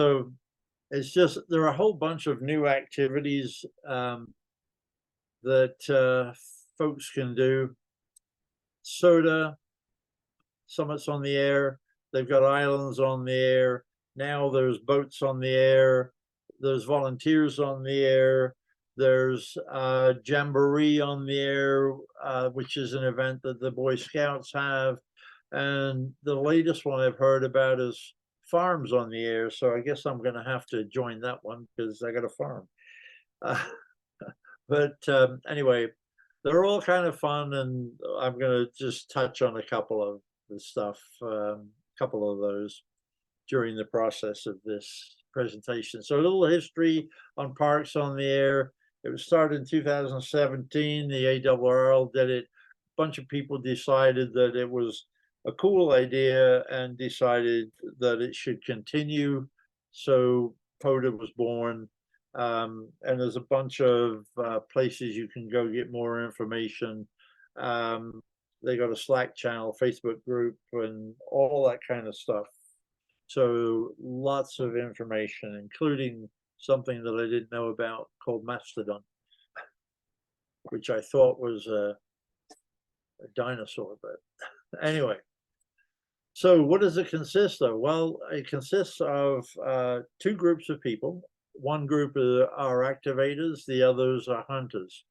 So it's just there are a whole bunch of new activities that folks can do. SOTA, summits on the air. They've got islands on the air. Now there's boats on the air. There's volunteers on the air. There's Jamboree on the air, which is an event that the Boy Scouts have. And the latest one I've heard about is farms on the air. So I guess I'm going to have to join that one because I got a farm. But anyway, they're all kind of fun, and I'm going to just touch on a couple of the stuff, couple of those during the process of this presentation. So a little history on Parks on the Air. It was started in 2017. The ARRL did it. A bunch of people decided that it was a cool idea and decided that it should continue. So POTA was born. And there's a bunch of places you can go get more information. They got a Slack channel, Facebook group, and all that kind of stuff. So lots of information, including something that I didn't know about called Mastodon, which I thought was a dinosaur, but anyway. So what does it consist of? Well, it consists of two groups of people. One group are activators, the others are hunters.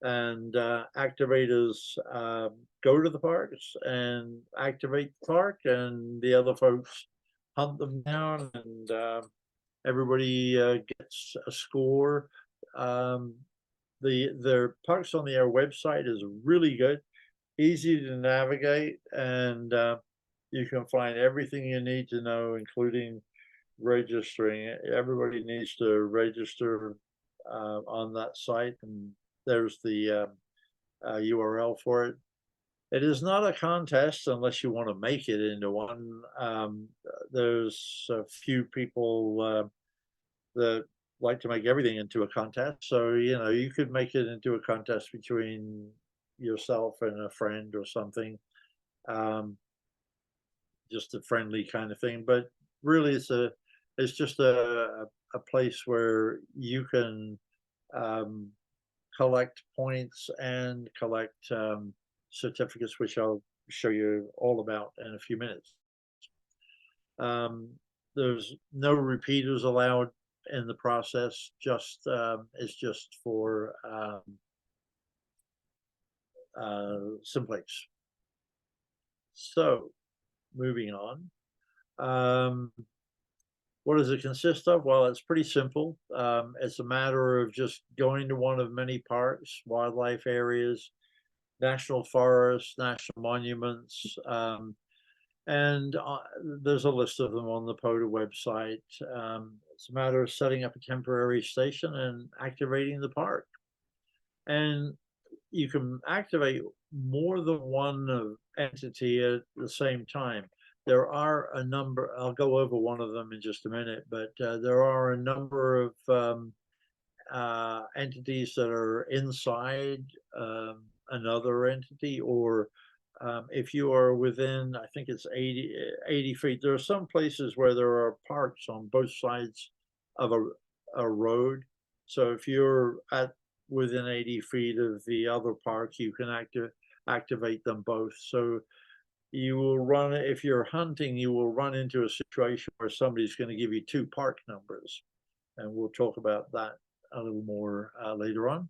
And activators go to the parks and activate the park, and the other folks hunt them down, and everybody gets a score. Their Parks on the Air website is really good, easy to navigate, and you can find everything you need to know, including registering. Everybody needs to register on that site, and there's the URL for it. It is not a contest unless you want to make it into one. There's a few people that like to make everything into a contest. So, you know, you could make it into a contest between yourself and a friend or something. Just a friendly kind of thing. But really, it's just a place where you can collect points and collect certificates, which I'll show you all about in a few minutes. There's no repeaters allowed in the process. Just it's just for simplex. So moving on. What does it consist of? Well, it's pretty simple. It's a matter of just going to one of many parks, wildlife areas, national forests, national monuments, and there's a list of them on the POTA website. It's a matter of setting up a temporary station and activating the park. And you can activate more than one entity at the same time. There are a number, I'll go over one of them in just a minute, but there are a number of entities that are inside another entity, or if you are within, I think it's 80 feet. There are some places where there are parks on both sides of a road. So if you're within 80 feet of the other park, you can activate them both. So you will run, if you're hunting, you will run into a situation where somebody's going to give you two park numbers. And we'll talk about that a little more later on.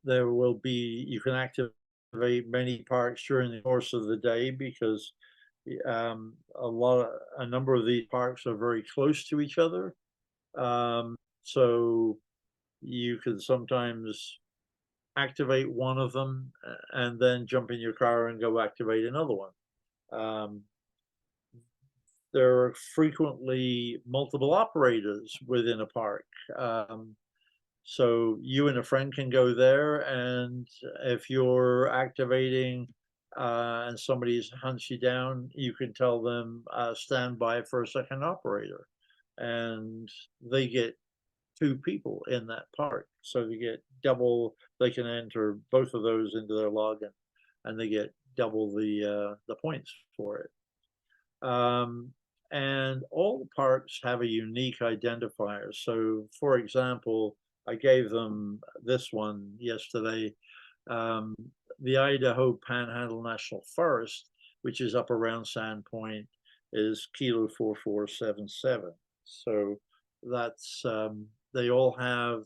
There will be, you can activate many parks during the course of the day, because a number of these parks are very close to each other. So you can sometimes activate one of them and then jump in your car and go activate another one. There are frequently multiple operators within a park. So you and a friend can go there, and if you're activating and somebody hunts you down, you can tell them stand by for a second operator, and they get two people in that park. So they get double, they can enter both of those into their login, and they get double the points for it. And all the parks have a unique identifier. So, for example, I gave them this one yesterday, um, the Idaho Panhandle National Forest, which is up around Sandpoint, is Kilo 4477. So that's they all have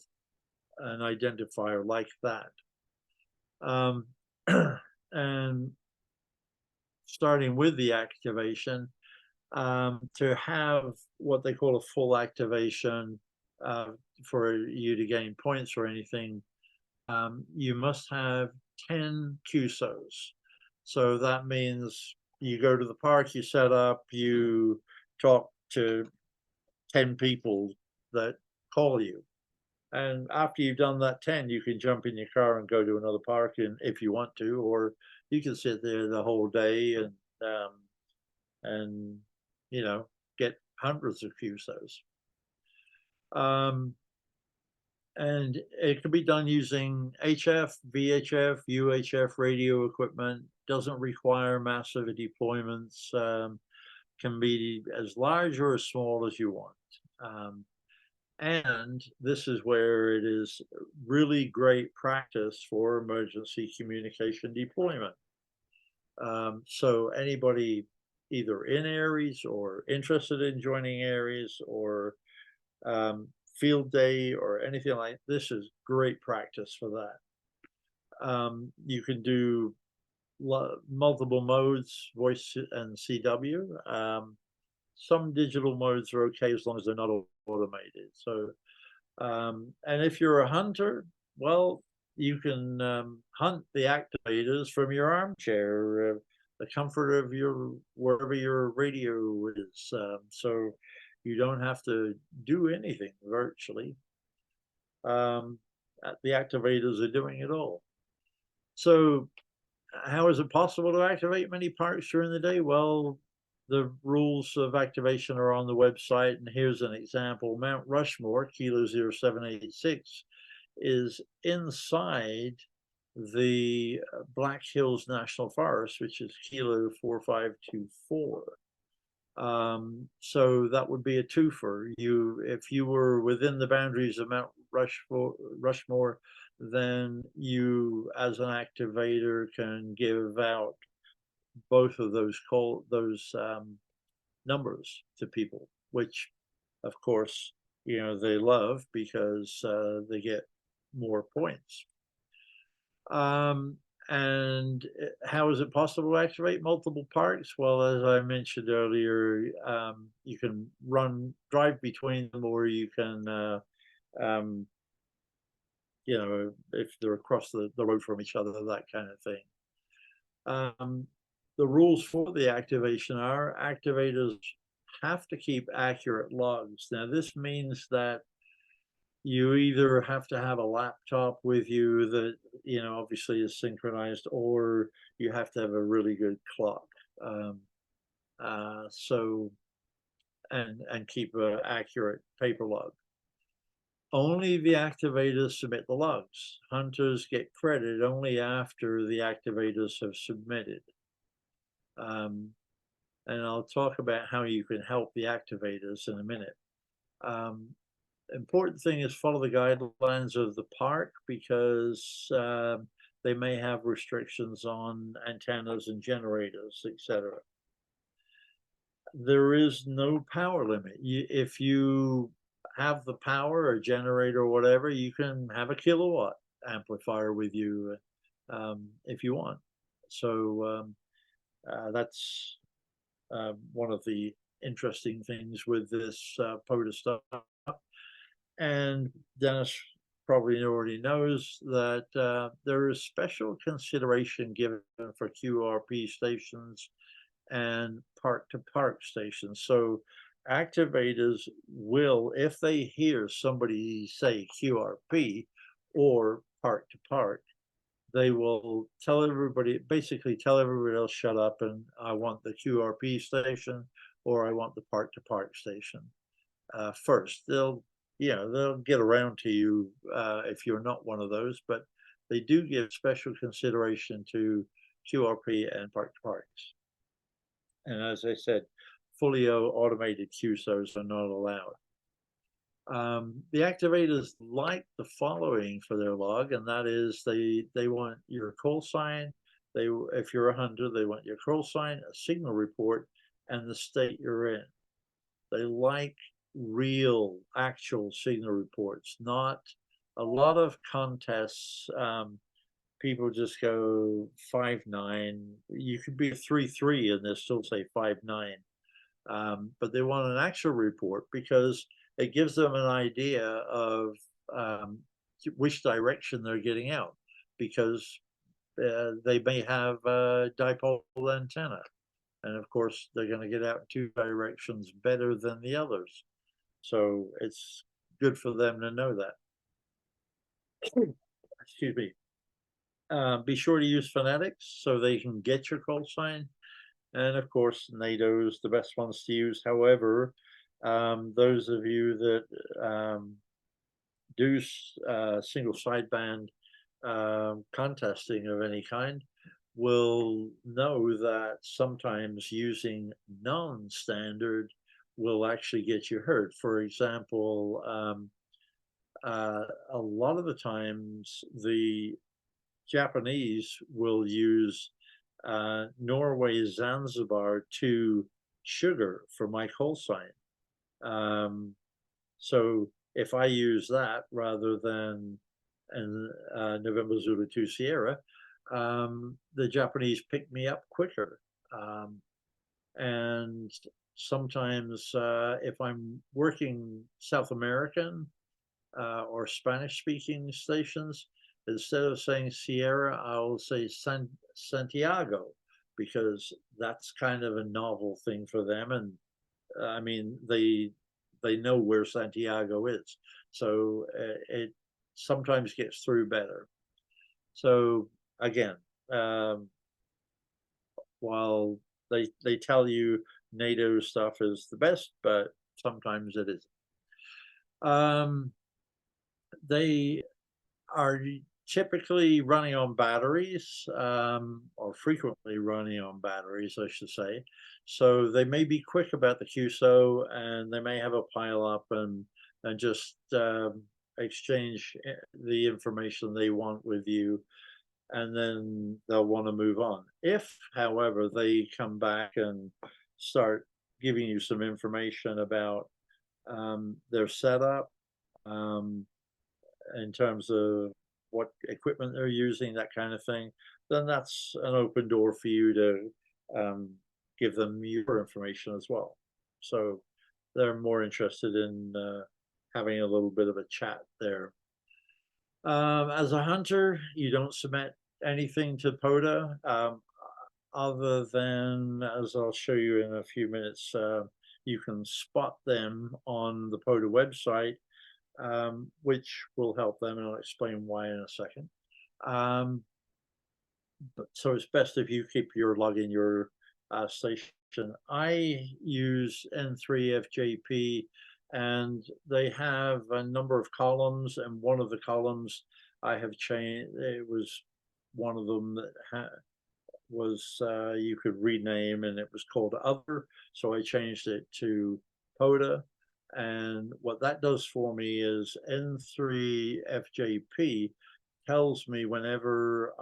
an identifier like that. Um, and starting with the activation, to have what they call a full activation for you to gain points or anything, you must have 10 QSOs. So that means you go to the park, you set up, you talk to 10 people that call you. And after you've done that 10, you can jump in your car and go to another park and if you want to, or you can sit there the whole day and you know, get hundreds of QSOs. And it can be done using HF, VHF, UHF radio equipment. Doesn't require massive deployments. Can be as large or as small as you want. And this is where it is really great practice for emergency communication deployment. So anybody either in ARES or interested in joining ARES or field day or anything like this is great practice for that. You can do multiple modes, voice and CW. Some digital modes are okay as long as they're not automated. So, and if you're a hunter, well, you can hunt the activators from your armchair, the comfort of your wherever your radio is. So you don't have to do anything virtually. The activators are doing it all. So how is it possible to activate many parks during the day? Well, the rules of activation are on the website, and here's an example. Mount Rushmore, Kilo 0786, is inside the Black Hills National Forest, which is Kilo 4524. So that would be a twofer. If you were within the boundaries of Mount Rushmore, then you, as an activator, can give out both of those numbers to people, which, of course, they love because they get more points. And how is it possible to activate multiple parks? Well, as I mentioned earlier, you can drive between them, or you can, if they're across the road from each other, that kind of thing. The rules for the activation are activators have to keep accurate logs. Now, this means that you either have to have a laptop with you that, obviously is synchronized, or you have to have a really good clock. And keep an accurate paper log. Only the activators submit the logs. Hunters get credit only after the activators have submitted. And I'll talk about how you can help the activators in a minute. Important thing is follow the guidelines of the park, because they may have restrictions on antennas and generators, etc. There is no power limit. If you have the power, or generator or whatever, you can have a kilowatt amplifier with you if you want. So that's one of the interesting things with this POTA stuff. And Dennis probably already knows that there is special consideration given for QRP stations and park-to-park stations. So activators will, if they hear somebody say QRP or park-to-park, they will basically tell everybody else, shut up, and I want the QRP station, or I want the park-to-park station first. They'll get around to you if you're not one of those, but they do give special consideration to QRP and park-to-parks. And as I said, fully automated QSOs are not allowed. The activators like the following for their log, and that is they want your call sign. If you're a hunter, they want your call sign, a signal report, and the state you're in. They like real, actual signal reports, not a lot of contests. People just go 5-9. You could be a 3-3 and they'll still say 5-9. But they want an actual report because it gives them an idea of which direction they're getting out, because they may have a dipole antenna. And of course, they're going to get out in two directions better than the others. So it's good for them to know that. Excuse me. Be sure to use phonetics so they can get your call sign. And of course, NATO's the best ones to use. However, those of you that do single sideband contesting of any kind will know that sometimes using non-standard will actually get you heard. For example, a lot of the times the Japanese will use Norway Zanzibar to sugar for my call sign. So if I use that rather than November Zulu 2 Sierra, the Japanese pick me up quicker. And sometimes if I'm working South American or Spanish speaking stations, instead of saying Sierra, I'll say Santiago, because that's kind of a novel thing for them. And I mean, they know where Santiago is. So it sometimes gets through better. So again, while they tell you NATO stuff is the best, but sometimes it isn't. They are typically running on batteries, or frequently running on batteries, I should say. So they may be quick about the QSO, and they may have a pile up and just exchange the information they want with you, and then they'll want to move on. If, however, they come back and start giving you some information about their setup, in terms of what equipment they're using, that kind of thing, then that's an open door for you to give them your information as well. So they're more interested in having a little bit of a chat there. As a hunter, you don't submit anything to POTA other than, as I'll show you in a few minutes, you can spot them on the POTA website, which will help them, and I'll explain why in a second. But so it's best if you keep your log in your station. I use N3FJP, and they have a number of columns, and one of the columns I have changed. It was one of them that was you could rename, and it was called Other, so I changed it to POTA. And what that does for me is N3FJP tells me whenever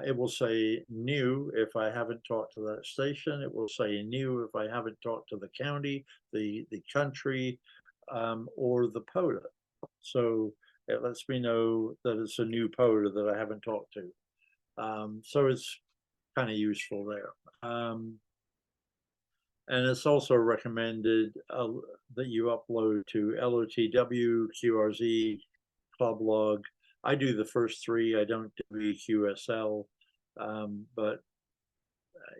it will say new if I haven't talked to that station. It will say new if I haven't talked to the county, the country, or the POTA. So it lets me know that it's a new POTA that I haven't talked to. So it's kind of useful there. And it's also recommended that you upload to LOTW, QRZ, Club Log. I do the first three. I don't do EQSL, but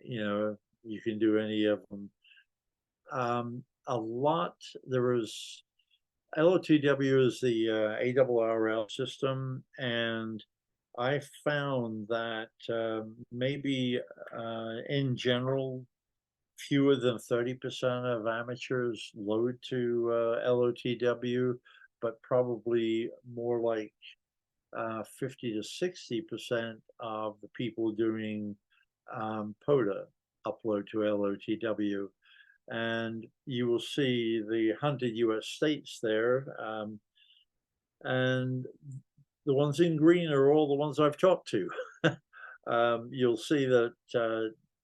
you know, you can do any of them. A lot. There was LOTW is the ARRL system, and I found that maybe in general, fewer than 30% of amateurs load to LOTW, but probably more like 50 to 60% of the people doing POTA upload to LOTW, and you will see the 100 US states there. And the ones in green are all the ones I've talked to. You'll see that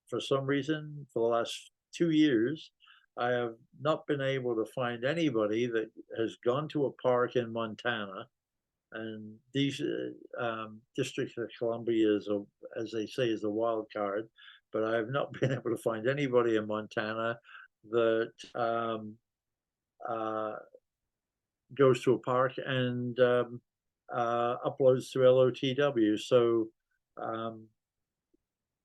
for some reason, for the last 2 years, I have not been able to find anybody that has gone to a park in Montana. And these District of Columbia is, as they say, is a wild card. But I have not been able to find anybody in Montana that goes to a park and uploads to LOTW. So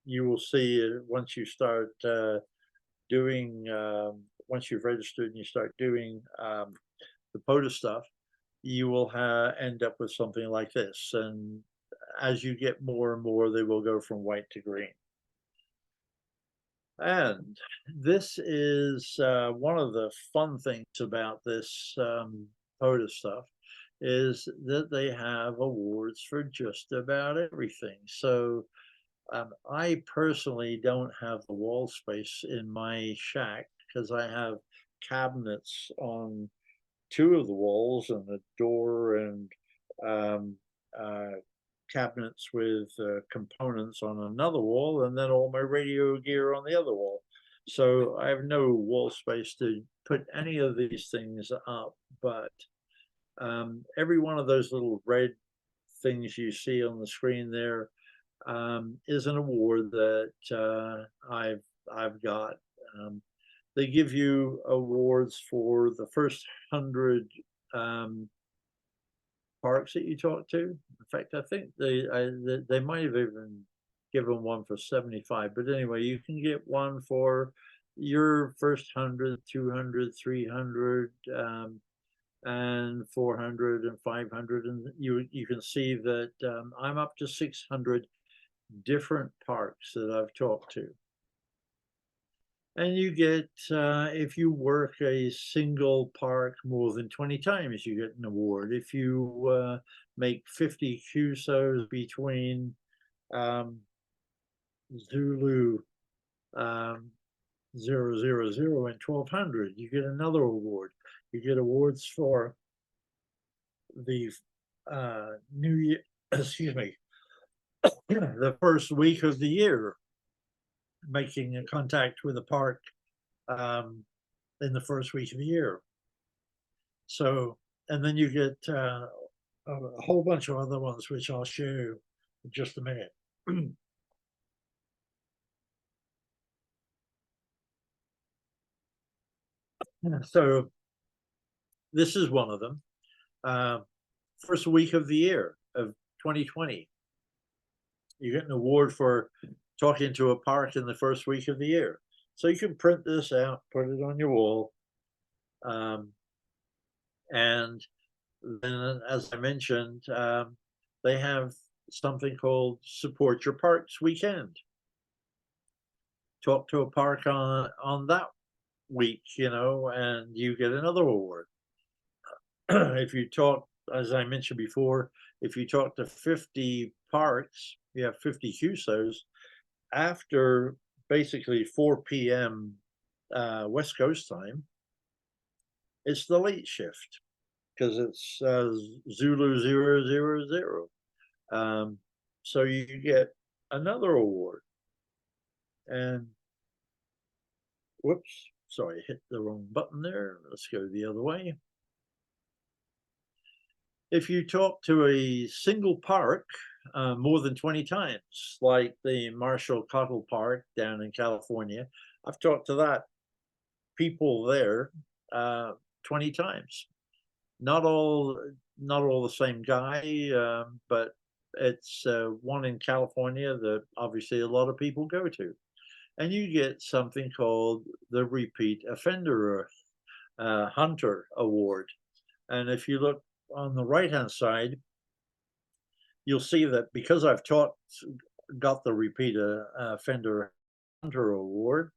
you will see once you start doing, once you've registered and you start doing the POTA stuff, you will end up with something like this. And as you get more and more, they will go from white to green. And this is one of the fun things about this POTA stuff, is that they have awards for just about everything. So I personally don't have the wall space in my shack because I have cabinets on 2 of the walls and a door, and cabinets with components on another wall, and then all my radio gear on the other wall. So I have no wall space to put any of these things up, but every one of those little red things you see on the screen there is an award that I've got. They give you awards for the first 100 parks that you talk to. In fact, I think they might have even given one for 75. But anyway, you can get one for your first 100, 200, 300, and 400 and 500, and you can see that I'm up to 600 different parks that I've talked to. And you get, if you work a single park more than 20 times, you get an award. If you make 50 QSOs between Zulu 000 and 1200, you get another award. You get awards for the New Year, excuse me, the first week of the year, making a contact with a park in the first week of the year. So, and then you get a whole bunch of other ones, which I'll show you in just a minute. So this is one of them. First week of the year of 2020. You get an award for talking to a park in the first week of the year. So you can print this out, put it on your wall. And then, as I mentioned, they have something called Support Your Parks Weekend. Talk to a park on that week, you know, and you get another award. If you talk, as I mentioned before, if you talk to 50 parks, you have 50 QSOs, after basically 4 p.m. West Coast time, it's the late shift because it's Zulu 000. So you get another award. And whoops, sorry, hit the wrong button there. Let's go the other way. If you talk to a single park more than 20 times, like the Marshall Cottle Park down in California, I've talked to that people there 20 times. Not all the same guy, but it's one in California that obviously a lot of people go to. And you get something called the Repeat Offender Hunter Award. And if you look on the right-hand side, you'll see that because I've got the Repeat Offender Hunter Award,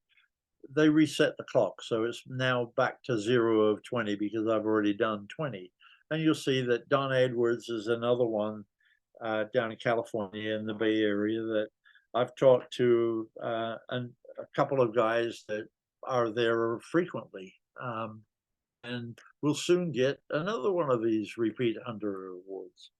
they reset the clock. So it's now back to 0 of 20 because I've already done 20. And you'll see that Don Edwards is another one down in California in the Bay Area that I've talked to a couple of guys that are there frequently. And we'll soon get another one of these repeat hunter awards.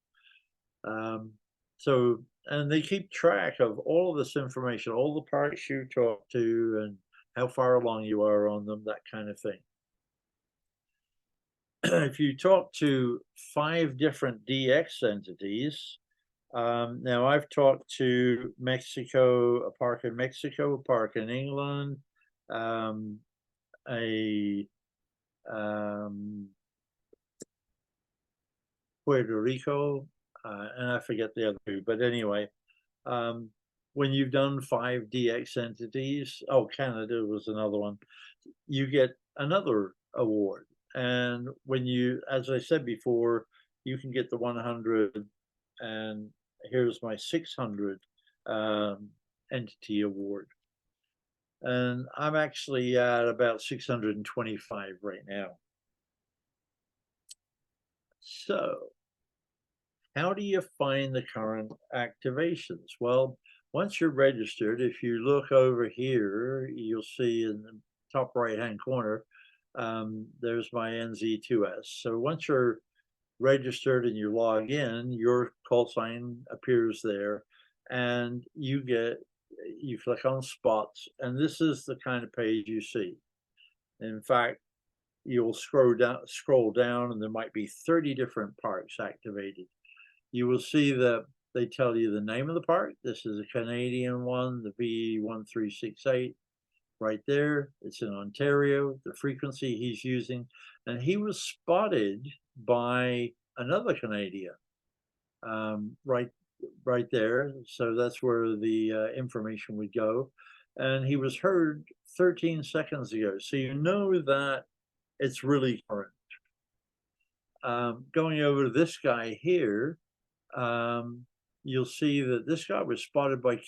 So, and they keep track of all of this information, all the parks you talk to and how far along you are on them, that kind of thing. If you talk to 5 different DX entities, now I've talked to Mexico, a park in Mexico, a park in England, a Puerto Rico, and I forget the other 2, but anyway, when you've done 5 DX entities, oh, Canada was another one, you get another award. And when you, as I said before, you can get the 100, and here's my 600 entity award. And I'm actually at about 625 right now. So how do you find the current activations? Well, once you're registered, if you look over here, you'll see in the top right-hand corner, there's my NZ2S. So once you're registered and you log in, your call sign appears there, and you click on spots, and this is the kind of page you see. In fact, you'll scroll down, and there might be 30 different parks activated. You will see that they tell you the name of the park. This is a Canadian one, the V1368. Right there, it's in Ontario, the frequency he's using, and he was spotted by another Canadian right there. So that's where the information would go, and he was heard 13 seconds ago. So you know that it's really current. Going over to this guy here, you'll see that this guy was spotted by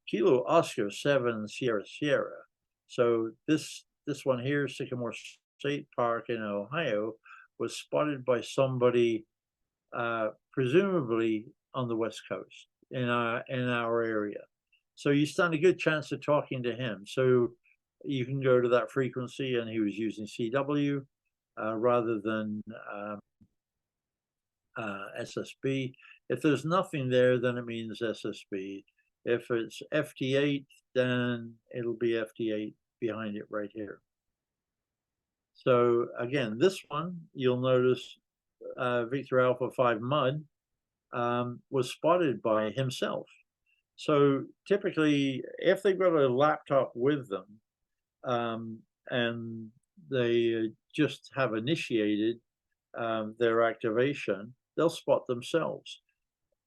Kilo Oscar 7 Sierra. So this one here, Sycamore State Park in Ohio, was spotted by somebody presumably on the West Coast in our area. So you stand a good chance of talking to him. So you can go to that frequency, and he was using CW rather than SSB. If there's nothing there, then it means SSB. If it's FT8, then it'll be FT8 behind it right here. So again, this one, you'll notice Victor Alpha 5 Mud was spotted by himself. So typically, if they've got a laptop with them and they just have initiated their activation, they'll spot themselves.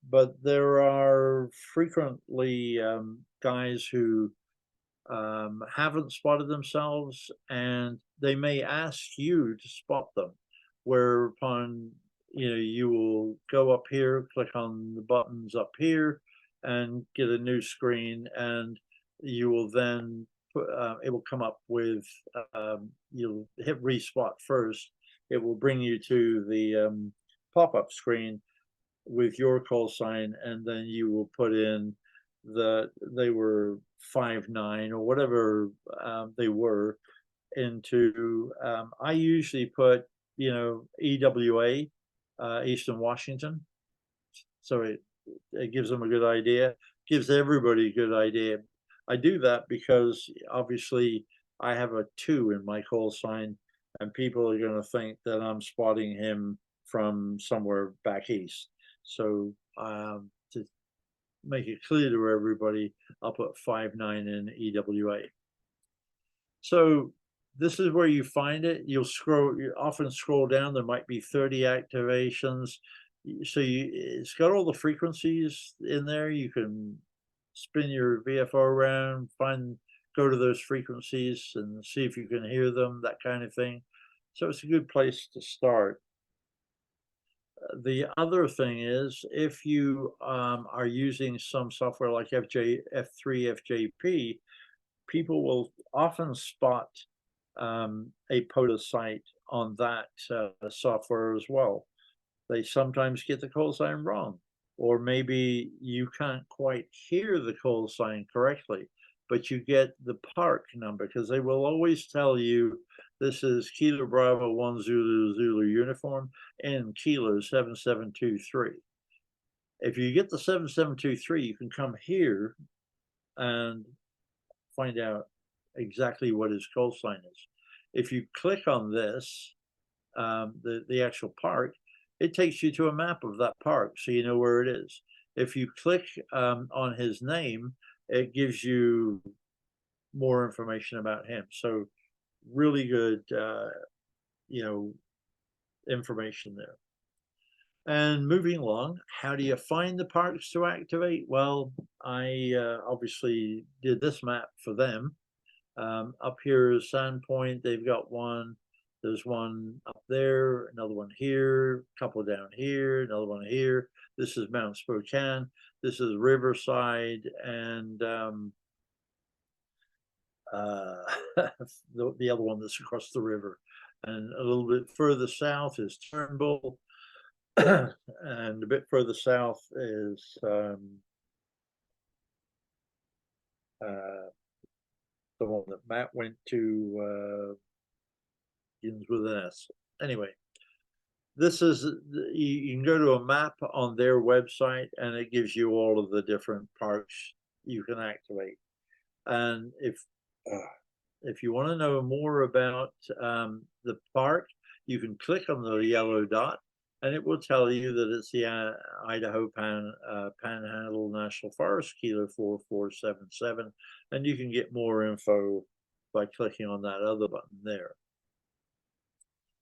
But there are frequently guys who haven't spotted themselves, and they may ask you to spot them, whereupon you will go up here, click on the buttons up here, and get a new screen, and you will then it will come up with you'll hit respot first. It will bring you to the pop-up screen with your call sign, and then you will put in that they were 5'9" or whatever they were into. I usually put EWA, Eastern Washington, so it gives them a good idea, gives everybody a good idea. I do that because obviously I have a 2 in my call sign, and people are going to think that I'm spotting him from somewhere back east. So to make it clear to everybody, I'll put 5'9" in EWA. So this is where you find it. You often scroll down. There might be 30 activations. So it's got all the frequencies in there. You can spin your VFO around, go to those frequencies and see if you can hear them, that kind of thing. So it's a good place to start. The other thing is, if you are using some software like F3, FJP, people will often spot a POTA site on that software as well. They sometimes get the call sign wrong. or maybe you can't quite hear the call sign correctly, but you get the park number because they will always tell you this is Kilo Bravo 1 Zulu Zulu uniform and Kilo 7723. If you get the 7723, you can come here and find out exactly what his call sign is. If you click on this, the actual park, it takes you to a map of that park so you know where it is. If you click on his name, it gives you more information about him. So really good, you know, information there. And moving along, how do you find the parks to activate? Well, I obviously did this map for them. Up here is Sandpoint. They've got one. There's one up there, another one here, a couple down here, another one here. This is Mount Spokane. This is Riverside, and the other one that's across the river. And a little bit further south is Turnbull, and a bit further south is the one that Matt went to, begins with an S. Anyway, this is, you can go to a map on their website and it gives you all of the different parks you can activate. And if you want to know more about the park, you can click on the yellow dot and it will tell you that it's the Idaho Panhandle National Forest, Kilo 4477, and you can get more info by clicking on that other button there.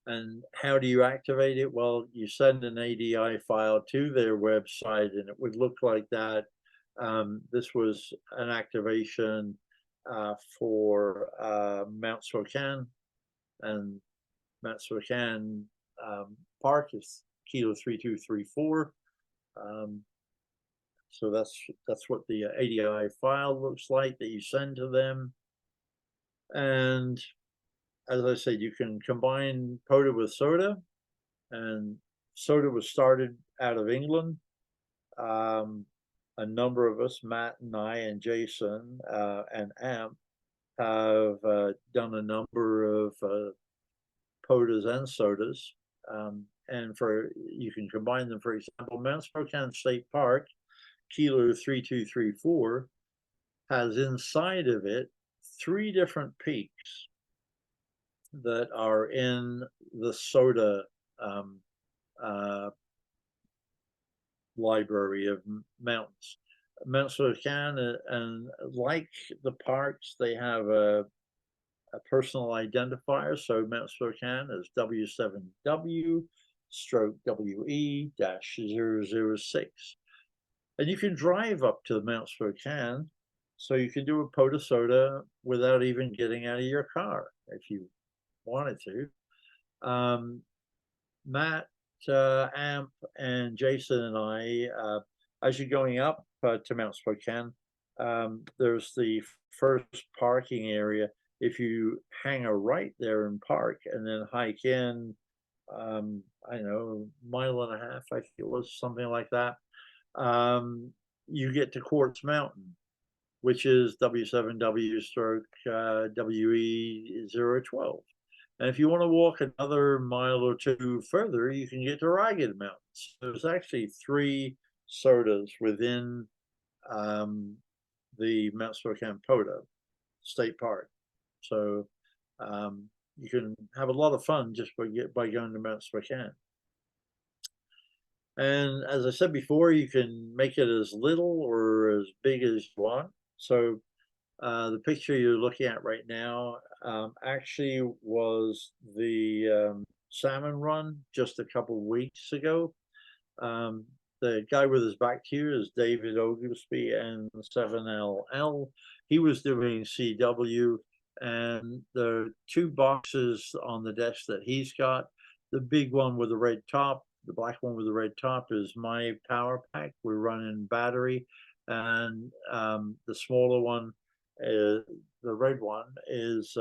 And how do you activate it? Well, you send an ADI file to their website and it would look like that. This was an activation for Mount Spokane, and Mount Spokane Park is Kilo 3234. So that's what the ADI file looks like that you send to them. And as I said, you can combine POTA with SOTA, and SOTA was started out of England. A number of us, Matt and I and Jason and Amp, have done a number of POTAs and SOTAs. And you can combine them. For example, Mount Spokane State Park, Kilo 3234, has inside of it 3 different peaks that are in the SOTA library of mountains. Mount Spokane, and like the parks, they have a personal identifier. So Mount Spokane is W7W/WE-006. And you can drive up to Mount Spokane, so you can do a POTA SOTA without even getting out of your car if you wanted to. Matt, Amp, and Jason and I, as you're going up to Mount Spokane, there's the first parking area. If you hang a right there and park and then hike in, I don't know, 1.5 miles, I think it was, something like that, you get to Quartz Mountain, which is W7W/WE-012. And if you want to walk another mile or 2 further, you can get to Ragged Mountains. There's actually 3 SOTAs within the Mount Spokane POTA State Park. So you can have a lot of fun just by going to Mount Spokane. And as I said before, you can make it as little or as big as you want. So the picture you're looking at right now actually was the salmon run just a couple weeks ago. The guy with his back here is David Oglesby and 7LL. He was doing CW, and the 2 boxes on the desk that he's got, the big one with the red top, the black one with the red top, is my power pack. We're running battery, and the smaller one, the red one, is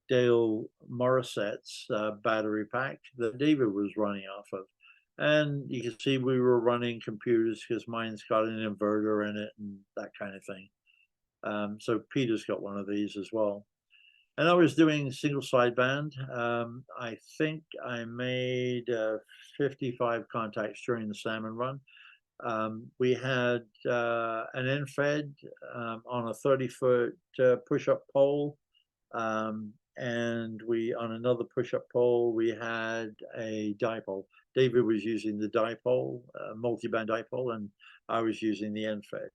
Dale Morissette's battery pack that David was running off of. And you can see we were running computers because mine's got an inverter in it and that kind of thing. So Peter's got one of these as well. And I was doing single sideband. I think I made 55 contacts during the salmon run. We had an end-fed on a 30-foot push-up pole. And on another push-up pole, we had a dipole. David was using the dipole, multi-band dipole, and I was using the end-fed.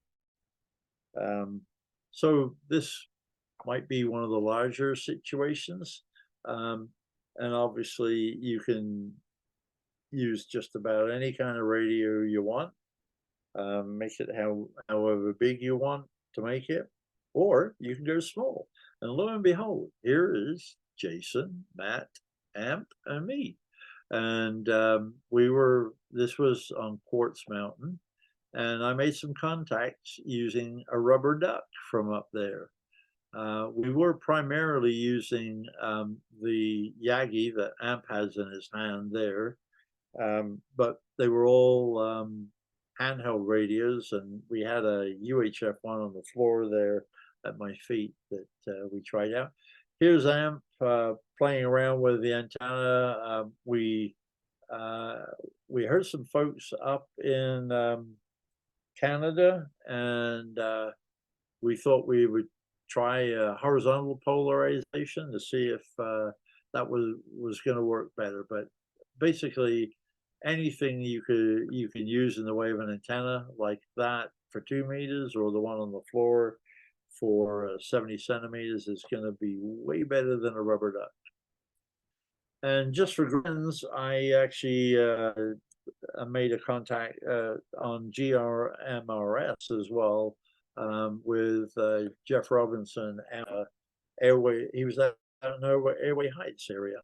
So this might be one of the larger situations. And obviously you can use just about any kind of radio you want. Make it however big you want to make it, or you can go small. And lo and behold, here is Jason, Matt, Amp, and me. And this was on Quartz Mountain, and I made some contacts using a rubber duck from up there. We were primarily using the Yagi that Amp has in his hand there, but they were all handheld radios, and we had a UHF one on the floor there at my feet that we tried out. Here's Amp playing around with the antenna. We heard some folks up in Canada, and we thought we would try a horizontal polarization to see if that was going to work better. But basically, anything you can use in the way of an antenna like that for 2 meters, or the one on the floor for 70 centimeters, is going to be way better than a rubber duck. And just for grins, I actually made a contact on GRMRS as well, with Jeff Robinson and Airway. He was out in Airway Heights area.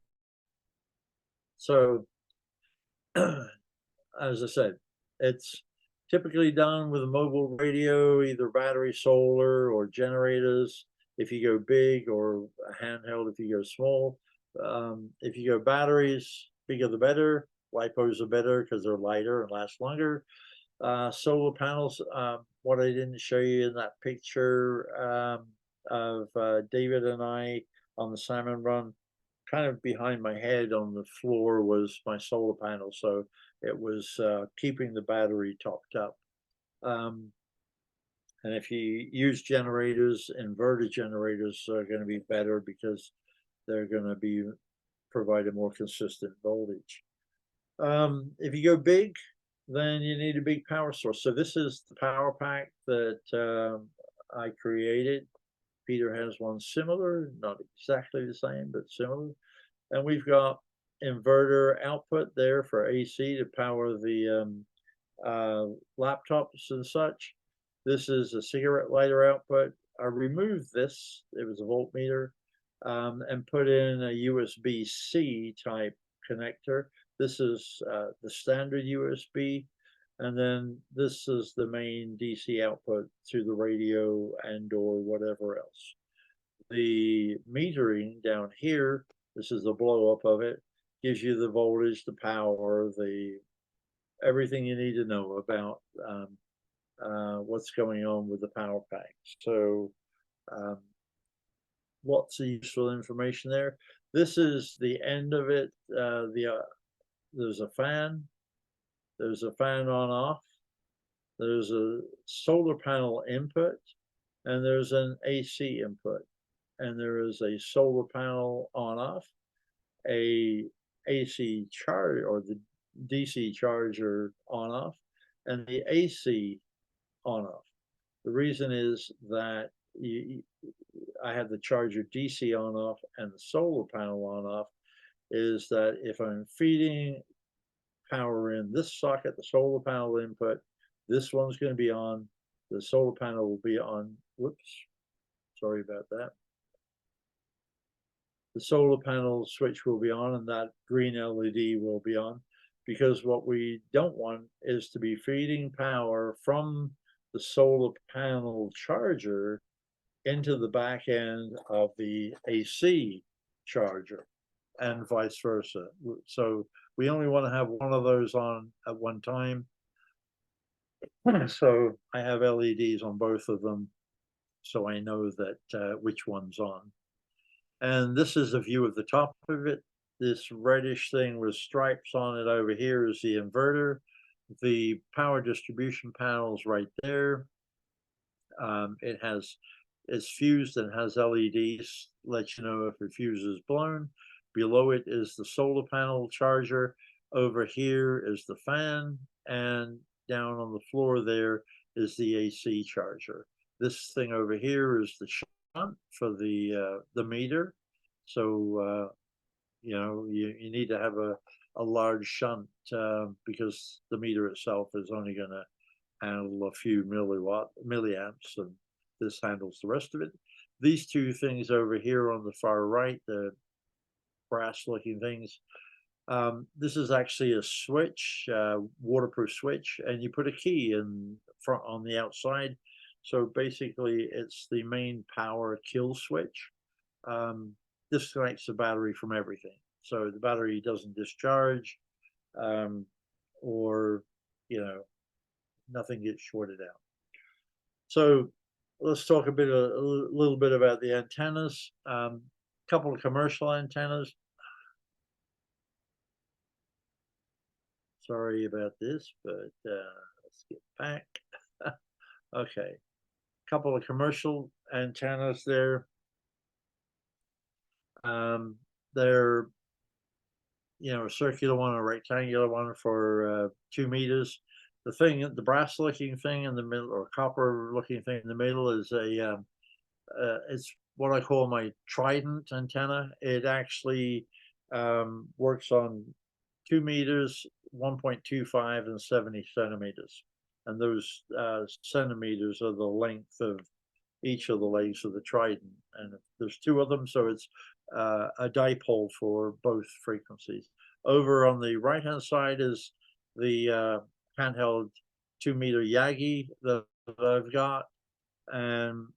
So as I said, it's typically done with a mobile radio, either battery, solar, or generators if you go big, or a handheld if you go small. If you go batteries, bigger the better. LiPos are better because they're lighter and last longer. Solar panels, what I didn't show you in that picture of David and I on the salmon run, kind of behind my head on the floor was my solar panel, so it was keeping the battery topped up. And if you use generators, inverter generators are going to be better because they're going to be provide a more consistent voltage. If you go big, then you need a big power source. So this is the power pack that I created. Peter has one similar, not exactly the same, but similar. And we've got inverter output there for AC to power the laptops and such. This is a cigarette lighter output. I removed this, it was a voltmeter, and put in a USB-C type connector. This is the standard USB, and then this is the main DC output to the radio and or whatever else. The metering down here, this is the blow up of it, gives you the voltage, the power, everything you need to know about what's going on with the power pack. So lots of useful information there. This is the end of it. There's a fan. There's a fan on off. There's a solar panel input, and there's an AC input. And there is a solar panel on off, a AC charge or the DC charger on off, and the AC on off. The reason is that I have the charger DC on off and the solar panel on off, is that if I'm feeding power in this socket, the solar panel input, this one's going to be on, the solar panel will be on. Whoops, sorry about that. The solar panel switch will be on, and that green LED will be on, because what we don't want is to be feeding power from the solar panel charger into the back end of the AC charger, and vice versa. So We only want to have one of those on at one time. So I have LEDs on both of them, so I know that which one's on. And this is a view of the top of it. This reddish thing with stripes on it over here is the inverter. The power distribution panel's right there. It's fused and has LEDs, let you know if your fuse is blown. Below it is the solar panel charger. Over here is the fan, and down on the floor there is the AC charger. This thing over here is the shunt for the meter. So you need to have a large shunt because the meter itself is only going to handle a few milliamps, and this handles the rest of it. These two things over here on the far right, the brass looking things, this is actually a switch, waterproof switch, and you put a key in front on the outside. So basically it's the main power kill switch. Disconnects the battery from everything. So the battery doesn't discharge, or, nothing gets shorted out. So let's talk a little bit about the antennas. Couple of commercial antennas. Sorry about this, but let's get back. Okay, couple of commercial antennas there. They're a circular one, a rectangular one for 2 meters. The brass looking thing in the middle, or copper looking thing in the middle, is it's what I call my trident antenna. It actually works on 2 meters, 1.25, and 70 centimeters. And those centimeters are the length of each of the legs of the trident. And there's 2 of them, so it's a dipole for both frequencies. Over on the right-hand side is the handheld 2-meter Yagi that I've got, and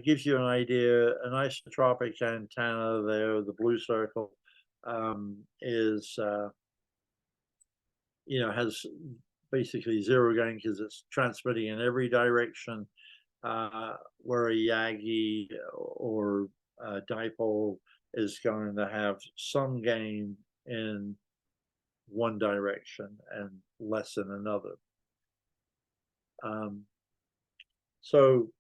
gives you an idea. An isotropic antenna there, the blue circle, is has basically 0 gain because it's transmitting in every direction, where a Yagi or a dipole is going to have some gain in one direction and less in another. So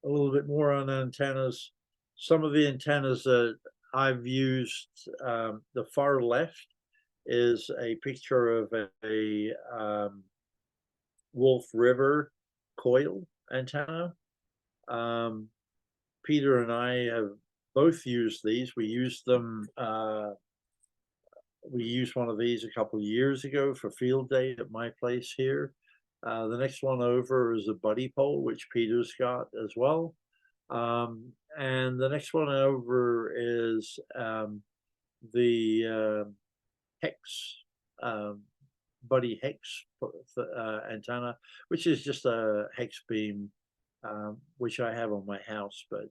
a little bit more on antennas. Some of the antennas that I've used, the far left is a picture of a Wolf River coil antenna. Peter and I have both used these. We used them. We used one of these a couple of years ago for field day at my place here. The next one over is a buddy pole, which Peter's got as well. And the next one over is the hex, buddy hex antenna, which is just a hex beam, which I have on my house. But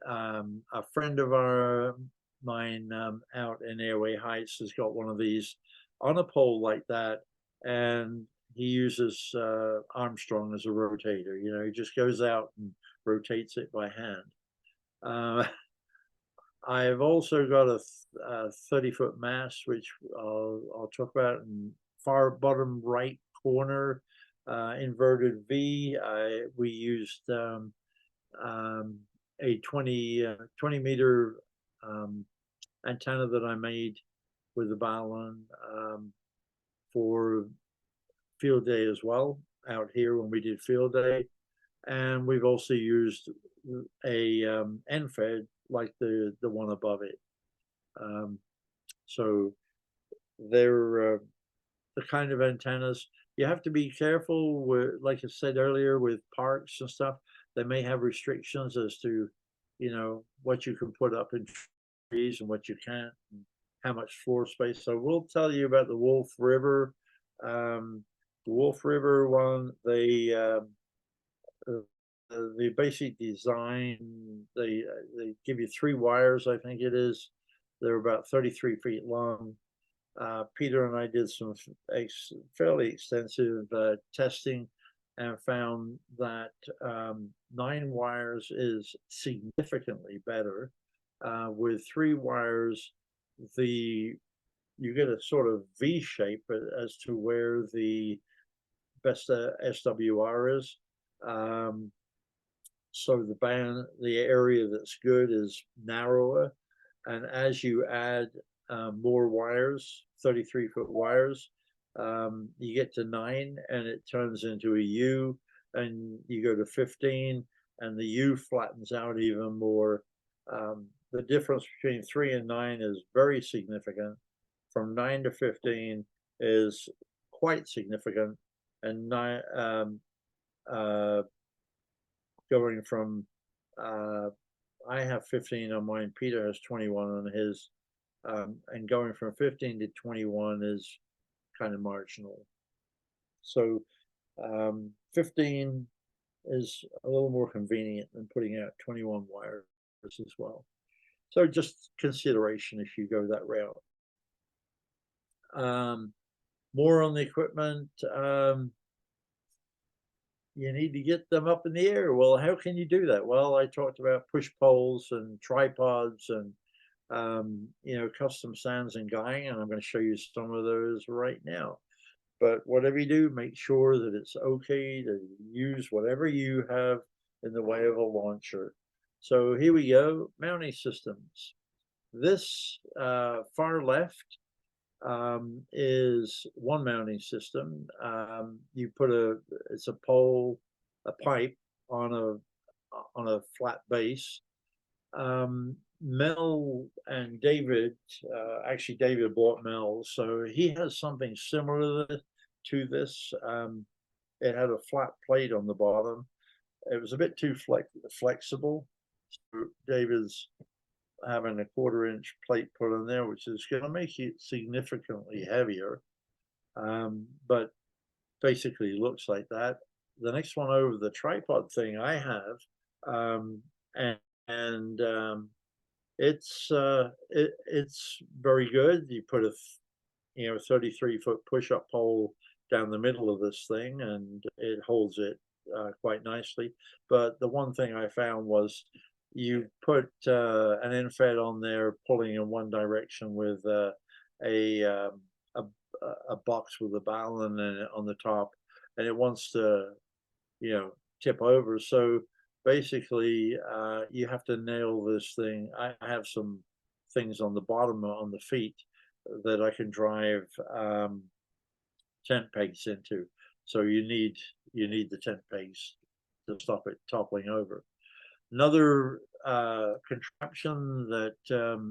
a friend of mine out in Airway Heights has got one of these on a pole like that, and he uses Armstrong as a rotator. He just goes out and rotates it by hand. I've also got a 30-foot mast, which I'll talk about in far bottom right corner, inverted V. We used a 20 meter antenna that I made with a balun for field day as well, out here when we did field day. And we've also used a end-fed like the one above it. So they're the kind of antennas. You have to be careful with, like I said earlier, with parks and stuff. They may have restrictions as to, what you can put up in trees and what you can't, and how much floor space. So we'll tell you about the Wolf River. The Wolf River one, the basic design, they give you 3 wires, I think it is. They're about 33 feet long. Peter and I did some fairly extensive testing and found that 9 wires is significantly better. With 3 wires, you get a sort of V shape as to where the best SWR is. So the area that's good is narrower, and as you add more wires, 33-foot wires, you get to 9, and it turns into a U, and you go to 15, and the U flattens out even more. The difference between 3 and 9 is very significant. From 9 to 15 is quite significant, and 9 going from I have 15 on mine, Peter has 21 on his, and going from 15 to 21 is kind of marginal. So 15 is a little more convenient than putting out 21 wires as well. So just consideration if you go that route. More on the equipment. You need to get them up in the air. Well, how can you do that? Well, I talked about push poles and tripods and custom stands and guying, and I'm going to show you some of those right now. But whatever you do, make sure that it's okay to use whatever you have in the way of a launcher. So here we go, mounting systems. This far left is one mounting system. You put it's a pole, a pipe on a flat base. Mel and David, actually David bought Mel, so he has something similar to this. It had a flat plate on the bottom. It was a bit too flexible. So David's having a 1/4-inch plate put on there, which is going to make it significantly heavier, but basically looks like that. The next one over, the tripod thing I have, and it's very good. You put a 33-foot push-up pole down the middle of this thing, and it holds it quite nicely. But the one thing I found was you put an end fed on there pulling in one direction with a box with a balun in it on the top, and it wants to tip over. So basically you have to nail this thing. I have some things on the bottom on the feet that I can drive tent pegs into. So you need the tent pegs to stop it toppling over. Another contraption that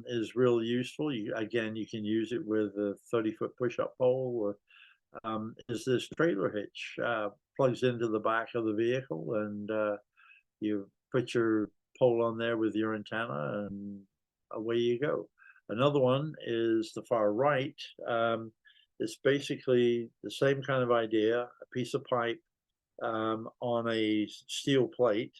is real useful, again, you can use it with a 30-foot push-up pole, or is this trailer hitch. Plugs into the back of the vehicle, and you put your pole on there with your antenna, and away you go. Another one is the far right. It's basically the same kind of idea, a piece of pipe on a steel plate,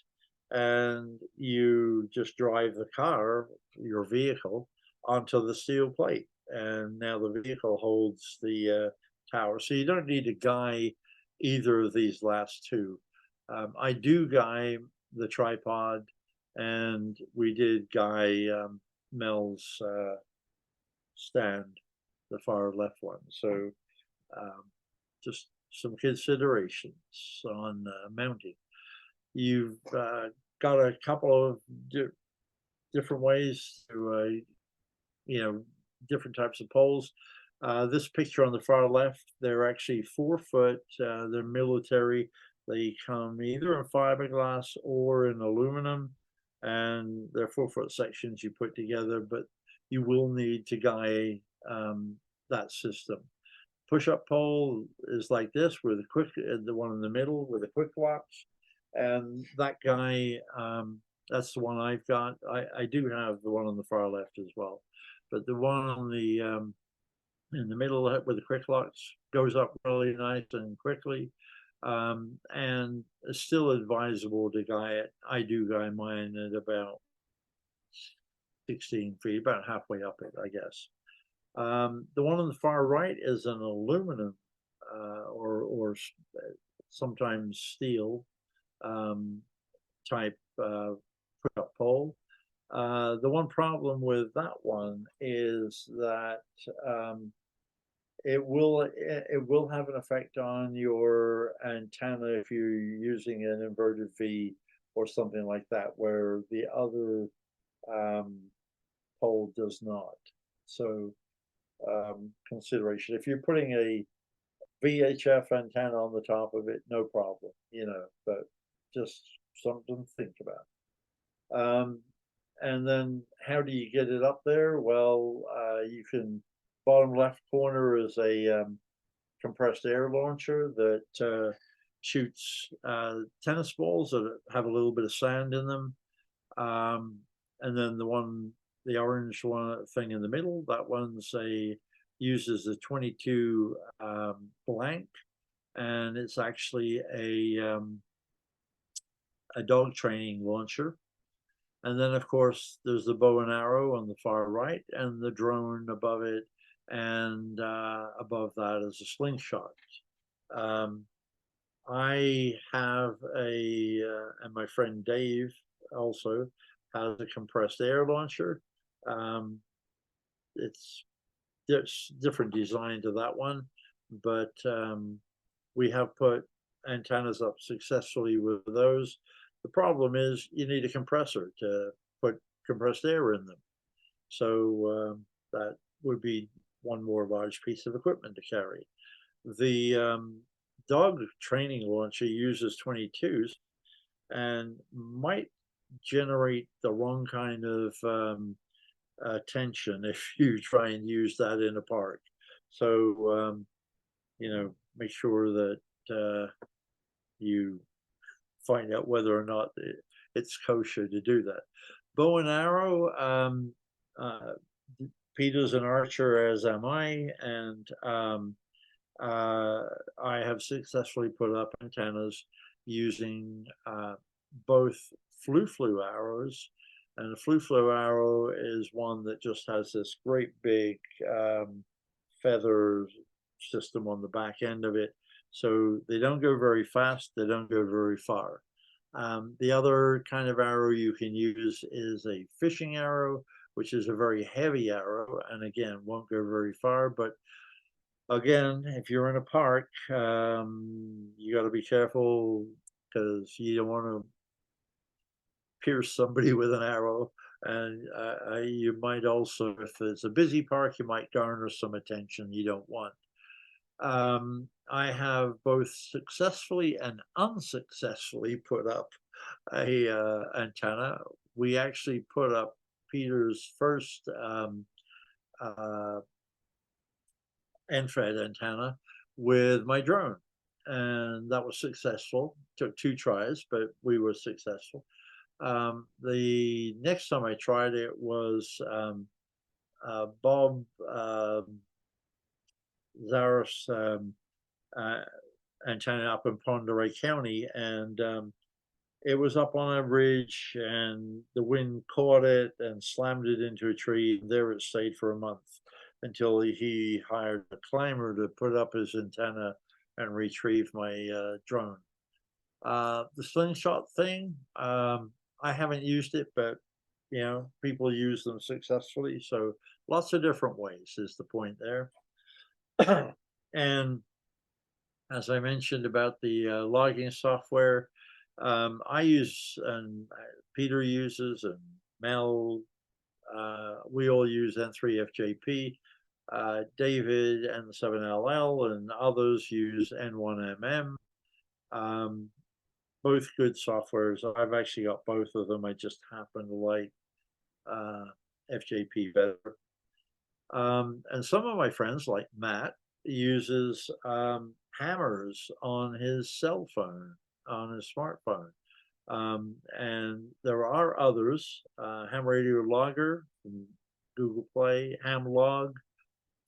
and you just drive the car, your vehicle, onto the steel plate, and now the vehicle holds the tower. So you don't need to guy either of these last two. I do guy the tripod, and we did guy Mel's stand, the far left one. So just some considerations on mounting. You've got a couple of different ways to, different types of poles. This picture on the far left, they're actually 4 foot. They're military. They come either in fiberglass or in aluminum, and they're 4-foot sections you put together, but you will need to guy that system. Push-up pole is like this with the one in the middle with the quick locks, and that guy, that's the one I've got. I do have the one on the far left as well, but the one on the in the middle with the quick locks goes up really nice and quickly, and it's still advisable to guy it. I do guy mine at about 16 feet, about halfway up it, I guess. The one on the far right is an aluminum or sometimes steel um, type put-up pole. The one problem with that one is that um, it will have an effect on your antenna if you're using an inverted V or something like that, where the other um, pole does not. So consideration. If you're putting a VHF antenna on the top of it, no problem, but just something to think about. And then how do you get it up there? Well, you can, bottom left corner is a compressed air launcher that shoots tennis balls that have a little bit of sand in them. And then the orange one thing in the middle, that one's uses a 22 blank, and it's actually a dog training launcher. And then, of course, there's the bow and arrow on the far right, and the drone above it, and above that is a slingshot. Um, I have and my friend Dave also has a compressed air launcher. Um, it's there's different design to that one, but we have put antennas up successfully with those. The problem is you need a compressor to put compressed air in them. So that would be one more large piece of equipment to carry. The dog training launcher uses 22s and might generate the wrong kind of tension if you try and use that in a park. So, make sure that you find out whether or not it's kosher to do that. Bow and arrow, Peter's an archer, as am I, and I have successfully put up antennas using both flu arrows. And a flu arrow is one that just has this great big feather system on the back end of it. So they don't go very fast, they don't go very far. The other kind of arrow you can use is a fishing arrow, which is a very heavy arrow, and again, won't go very far. But again, if you're in a park, you got to be careful because you don't want to pierce somebody with an arrow. And you might also, if it's a busy park, you might garner some attention you don't want. I have both successfully and unsuccessfully put up a antenna. We actually put up Peter's first end-fed antenna with my drone, and that was successful. Took 2 tries, but we were successful. The next time I tried it was Bob Zaris antenna up in Pend Oreille County, and it was up on a ridge, and the wind caught it and slammed it into a tree, and there it stayed for a month until he hired a climber to put up his antenna and retrieve my drone. The slingshot thing, I haven't used it, but people use them successfully. So lots of different ways is the point there. And as I mentioned about the logging software, I use and Peter uses and Mel, we all use N3FJP. David N7LL and others use N1MM. Both good softwares. I've actually got both of them. I just happen to like FJP better. And some of my friends, like Matt, uses hammers on his cell phone, on his smartphone. And there are others, Ham Radio Logger from Google Play, Ham Log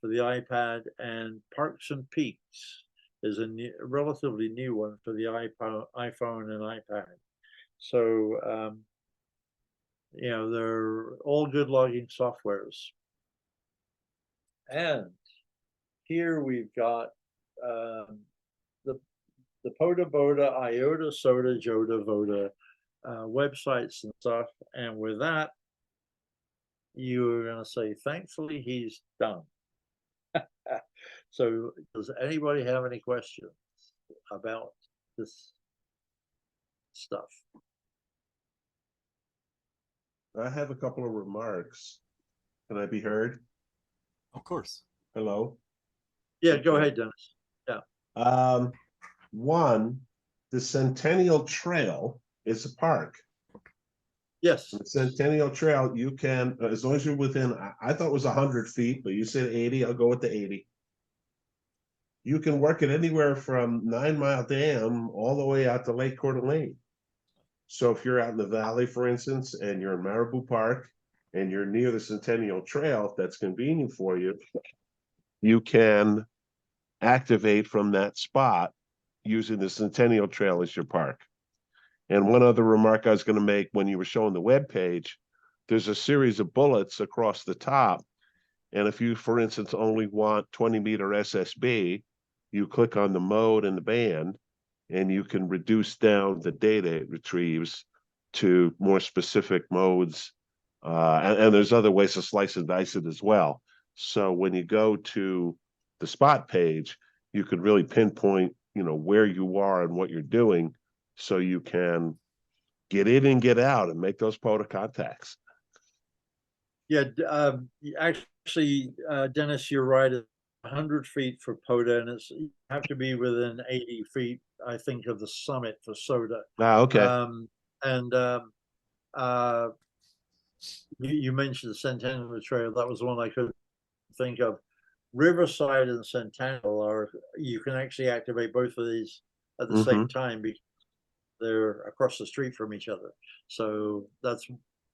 for the iPad, and Parks and Peaks is a relatively new one for the iPhone and iPad. So, they're all good logging softwares. And here we've got the POTA, BOTA, IOTA, SOTA, JOTA, VOTA websites and stuff. And with that, you're going to say, thankfully, he's done. So does anybody have any questions about this stuff? I have a couple of remarks. Can I be heard? Of course. Hello? Yeah, go ahead, Dennis. Yeah. One, the Centennial Trail is a park. Yes. The Centennial Trail, you can, as long as you're within, I thought it was 100 feet, but you said 80, I'll go with the 80. You can work it anywhere from 9 Mile Dam all the way out to Lake Coeur d'Alene. So if you're out in the valley, for instance, and you're in Marabou Park, and you're near the Centennial Trail, if that's convenient for you, you can activate from that spot using the Centennial Trail as your park. And one other remark I was going to make, when you were showing the web page, there's a series of bullets across the top. And if you, for instance, only want 20-meter SSB, you click on the mode and the band, and you can reduce down the data it retrieves to more specific modes. And there's other ways to slice and dice it as well. So when you go to the spot page, you could really pinpoint, where you are and what you're doing, so you can get in and get out and make those POTA contacts. Yeah, actually, Dennis, you're right. 100 feet for POTA, and you have to be within 80 feet, I think, of the summit for SOTA. Okay. You mentioned the Centennial Trail. That was one I couldn't think of. Riverside and Centennial you can actually activate both of these at the same time because they're across the street from each other. So that's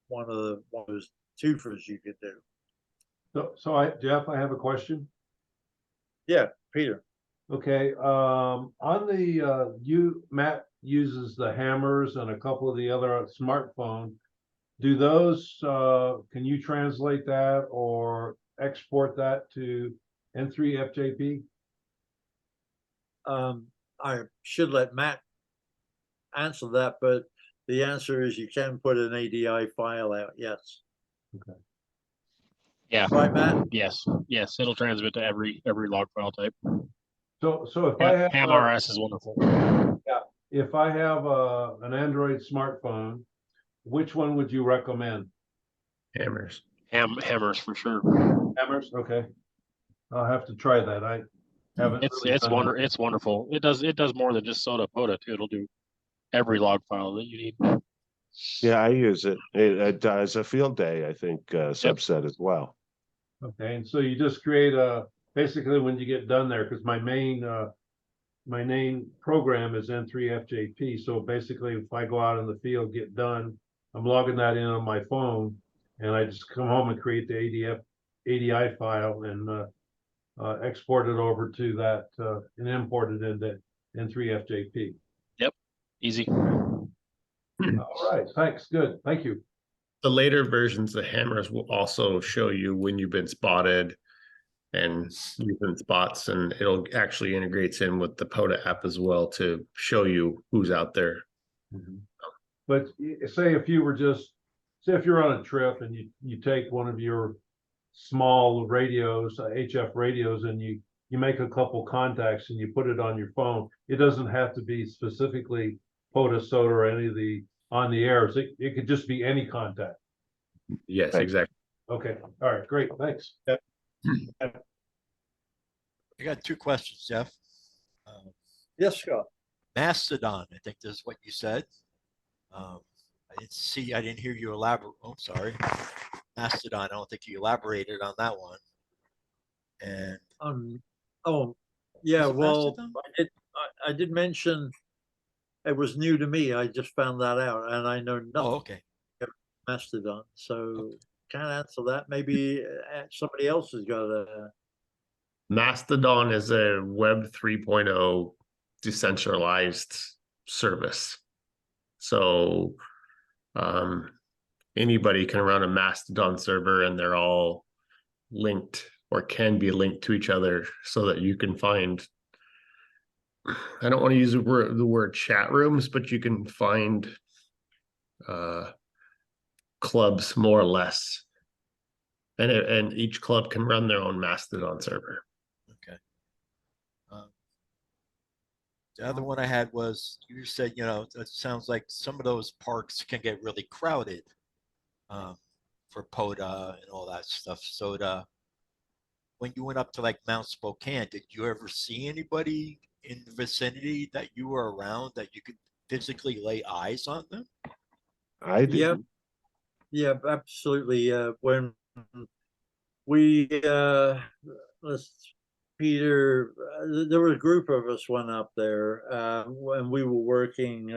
one of those twofers you could do. So Jeff, I have a question. Yeah, Peter. Okay, on the Matt uses the hammers and a couple of the other smartphone. Do those can you translate that or export that to N3FJP? I should let Matt answer that, but the answer is you can put an ADI file out. Yes. Okay. Yeah. Right, Matt? Yes. It'll transmit to every log file type. So if I have HAMRS is wonderful. Yeah, if I have an Android smartphone, which one would you recommend? Hammers. Hammers for sure. Hammers. Okay, I'll have to try that. I haven't. It's wonderful. It does more than just SOTA POTA too. It'll do every log file that you need. Yeah, I use it. It does a field day, I think, subset as well. Okay, and so you just create basically when you get done there, because my main program is N3FJP. So basically, if I go out in the field, get done, I'm logging that in on my phone, and I just come home and create the ADI file and export it over to that and import it into N3FJP. Yep, easy. All right, thanks. Good, thank you. The later versions of hammers will also show you when you've been spotted and using spots, and it'll actually integrates in with the POTA app as well to show you who's out there. But say if you're on a trip and you take one of your small radios, HF radios, and you make a couple contacts and you put it on your phone, it doesn't have to be specifically POTA, SOTA, or any of the on the airs. It could just be any contact. Yes, exactly. Okay, all right, great, thanks. Yep. I got two questions, Jeff. Yes, Scott. Mastodon, I think this is what you said. I didn't hear you elaborate. Oh, sorry. Mastodon, I don't think you elaborated on that one. And oh yeah, well, Mastodon? I did mention it was new to me. I just found that out, and I know nothing. Oh, okay. About Mastodon, so can't answer that. Maybe somebody else has got a. Mastodon is a Web 3.0 decentralized service. So anybody can run a Mastodon server, and they're all linked or can be linked to each other so that you can find, I don't want to use the word chat rooms, but you can find clubs more or less. And each club can run their own Mastodon server. Okay. The other one I had was, you said, it sounds like some of those parks can get really crowded for POTA and all that stuff. SOTA. When you went up to like Mount Spokane, did you ever see anybody in the vicinity that you were around that you could physically lay eyes on them? I did. Yep. Yeah, absolutely. When we Peter, there was a group of us went up there when we were working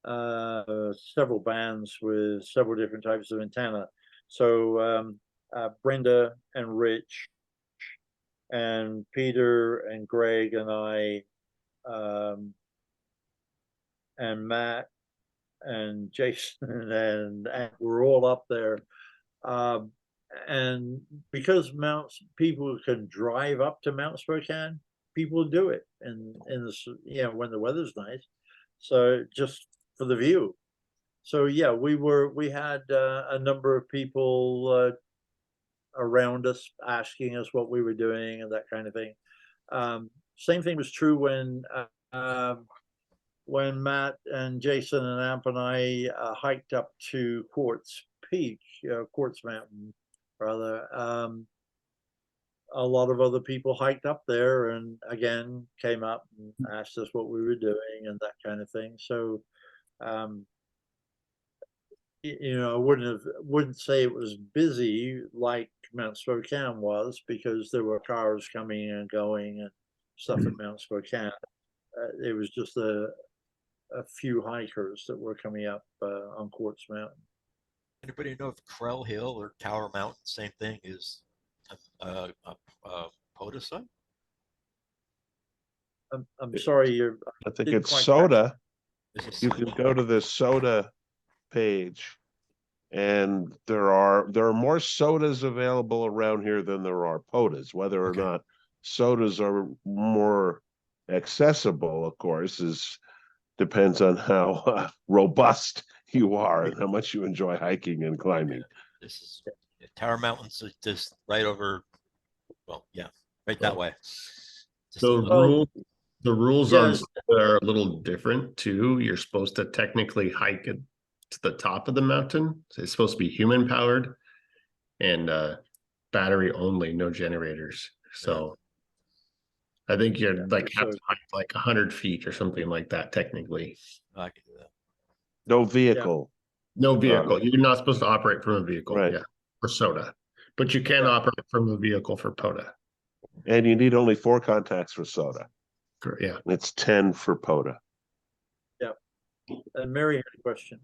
several bands with several different types of antenna. So Brenda and Rich and Peter and Greg and I and Matt and Jason and we're all up there. And because people can drive up to Mount Spokane, people do it, and when the weather's nice, so just for the view. So yeah, we had a number of people around us asking us what we were doing and that kind of thing. Same thing was true when Matt and Jason and Amp and I hiked up to Quartz Peak, Quartz Mountain, rather. A lot of other people hiked up there and again came up and asked us what we were doing and that kind of thing. So, I wouldn't say it was busy like Mount Spokane was, because there were cars coming and going and stuff at Mount Spokane. It was just a few hikers that were coming up on Quartz Mountain. Anybody know if Krell Hill or Tower Mountain, same thing, is a POTA site? I'm sorry, I think didn't it's quite catch SOTA. Is it You can SOTA? go to the SOTA page, and there are more SOTAs available around here than there are POTAs. Whether or Okay. not SOTAs are more accessible, of course, depends on how robust you are and how much you enjoy hiking and climbing. This is Tower Mountain's just right over. Well, yeah, right that way. Just a The little- rules on Yes. SOTA are a little different too. You're supposed to technically hike it to the top of the mountain. So it's supposed to be human powered and battery only, no generators. So I think you're have to hike like 100 feet or something like that technically. I can do that. No vehicle. No vehicle. You're not supposed to operate from a vehicle. Right. Yeah, for SOTA, but you can operate from a vehicle for POTA. And you need only 4 contacts for SOTA. Yeah, It's 10 for POTA. And Mary had a question.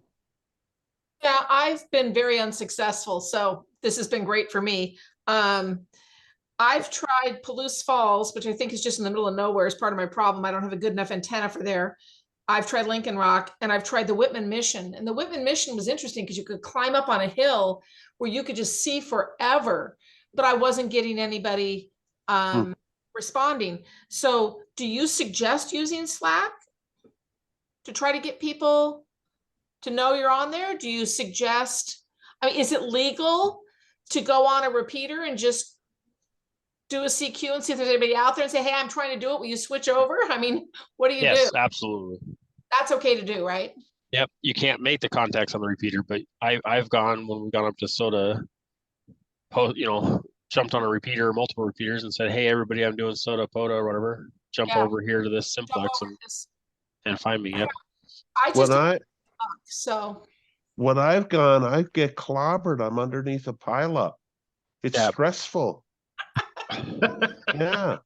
Yeah, I've been very unsuccessful, so this has been great for me. I've tried Palouse Falls, which I think is just in the middle of nowhere, is part of my problem. I don't have a good enough antenna for there. I've tried Lincoln Rock, and I've tried the Whitman Mission. And the Whitman Mission was interesting because you could climb up on a hill where you could just see forever, but I wasn't getting anybody responding. So do you suggest using Slack to try to get people to know you're on there? Do you suggest, is it legal to go on a repeater and just do a CQ and see if there's anybody out there and say, hey, I'm trying to do it, will you switch over? What do you do? Yes, absolutely. That's okay to do, right? Yep. You can't make the contacts on the repeater, but I've gone, when we've gone up to SOTA, jumped on a repeater, multiple repeaters, and said, hey, everybody, I'm doing SOTA, POTA, or whatever. Jump over here to this simplex and find me. Yep. When I've gone, I get clobbered. I'm underneath a pileup. It's stressful. Yeah.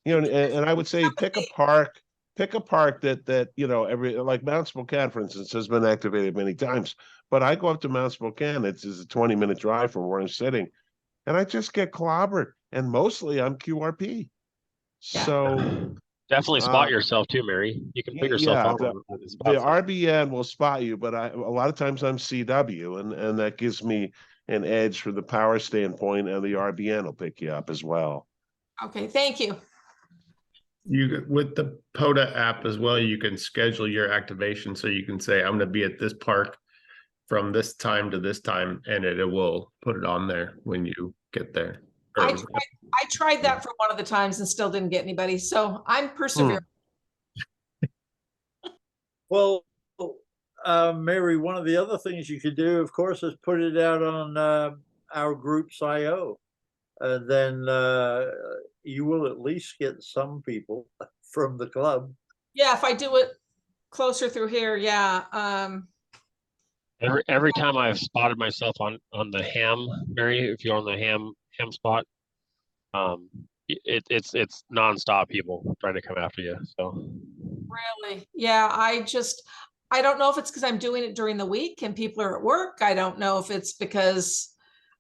And I would say pick a park that every, like Mount Spokane, for instance, has been activated many times. But I go up to Mount Spokane, it's a 20-minute drive from where I'm sitting, and I just get clobbered. And mostly I'm QRP. Yeah. So definitely spot yourself too, Mary. You can put yourself on the RBN will spot you, but a lot of times I'm CW, and that gives me and Edge from the power standpoint, and the RBN will pick you up as well. Okay, thank you. You with the POTA app as well, you can schedule your activation, so you can say, I'm going to be at this park from this time to this time, and it will put it on there when you get there. I tried that for one of the times and still didn't get anybody, so I'm persevering. Well, Mary, one of the other things you could do, of course, is put it out on our group's IO. And then you will at least get some people from the club. Yeah, if I do it closer through here, yeah. Every time I've spotted myself on the ham, Mary, if you're on the ham spot, it's nonstop people trying to come after you. So Really? Yeah, I don't know if it's because I'm doing it during the week and people are at work. I don't know if it's because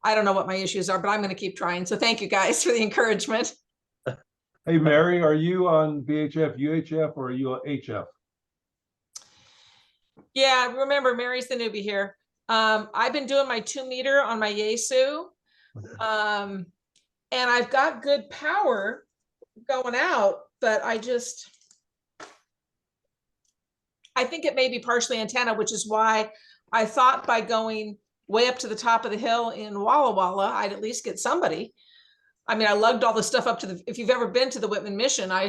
I don't know what my issues are, but I'm going to keep trying. So thank you guys for the encouragement. Hey, Mary, are you on VHF, UHF, or are you on HF? Yeah, remember, Mary's the newbie here. I've been doing my 2 meter on my Yaesu. And I've got good power going out, but I think it may be partially antenna, which is why I thought by going way up to the top of the hill in Walla Walla, I'd at least get somebody. I mean, I lugged all the stuff up to if you've ever been to the Whitman Mission, I